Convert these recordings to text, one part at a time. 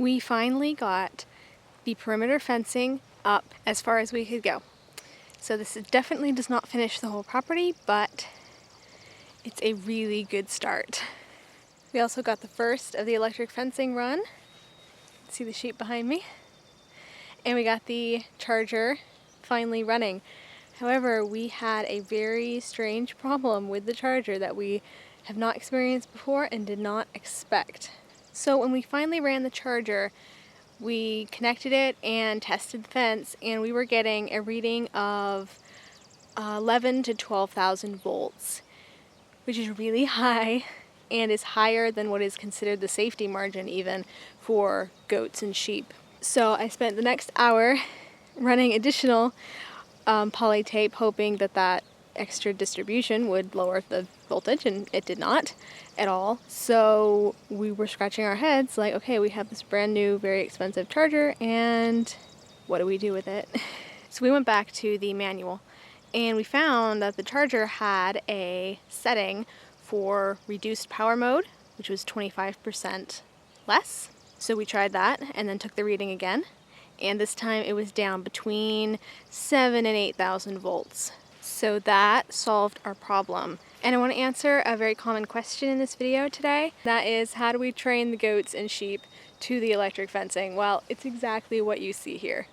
We finally got the perimeter fencing up as far as we could go. So this definitely does not finish the whole property, but it's a really good start. We also got the first of the electric fencing run. See the sheep behind me? And we got the charger finally running. However, we had a very strange problem with the charger that we have not experienced before and did not expect. So when we finally ran the charger, we connected it and tested the fence, and we were getting a reading of 11 to 12,000 volts, which is really high and is higher than what is considered the safety margin even for goats and sheep. So I spent the next hour running additional poly tape, hoping that that extra distribution would lower the voltage, and it did not at all. So we were scratching our heads like, okay, we have this brand new, very expensive charger, and what do we do with it? So we went back to the manual, and we found that the charger had a setting for reduced power mode, which was 25% less. So we tried that and then took the reading again, and this time it was down between 7,000 and 8,000 volts. So that solved our problem. And I want to answer a very common question in this video today. That is, how do we train the goats and sheep to the electric fencing? Well, it's exactly what you see here.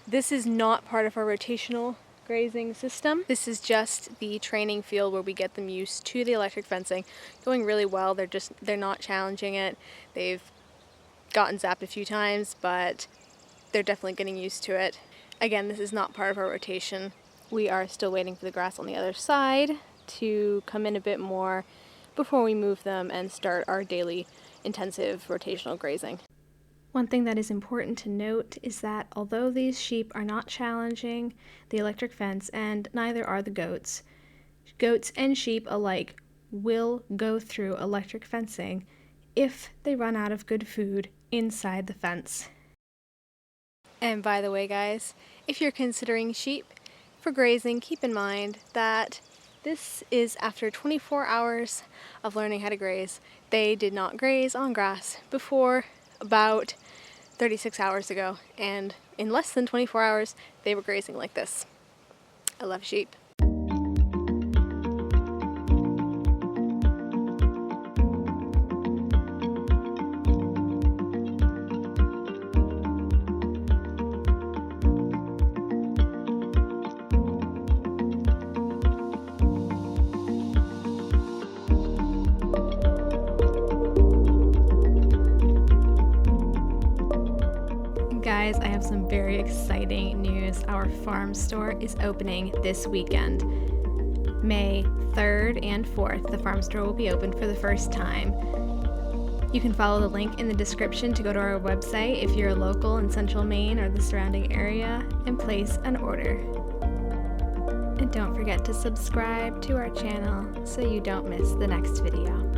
This is not part of our rotational grazing system. This is just the training field where we get them used to the electric fencing. Going really well. They're not challenging it. They've gotten zapped a few times, but they're definitely getting used to it. Again, this is not part of our rotation. We are still waiting for the grass on the other side to come in a bit more before we move them and start our daily intensive rotational grazing. One thing that is important to note is that although these sheep are not challenging the electric fence, and neither are the goats, goats and sheep alike will go through electric fencing if they run out of good food inside the fence. And by the way, guys, if you're considering sheep for grazing, keep in mind that this is after 24 hours of learning how to graze. They did not graze on grass before about 36 hours ago, and in less than 24 hours, they were grazing like this. I love sheep. Guys, I have some very exciting news. Our farm store is opening this weekend. May 3rd and 4th, the farm store will be open for the first time. You can follow the link in the description to go to our website if you're local in Central Maine or the surrounding area and place an order. And don't forget to subscribe to our channel so you don't miss the next video.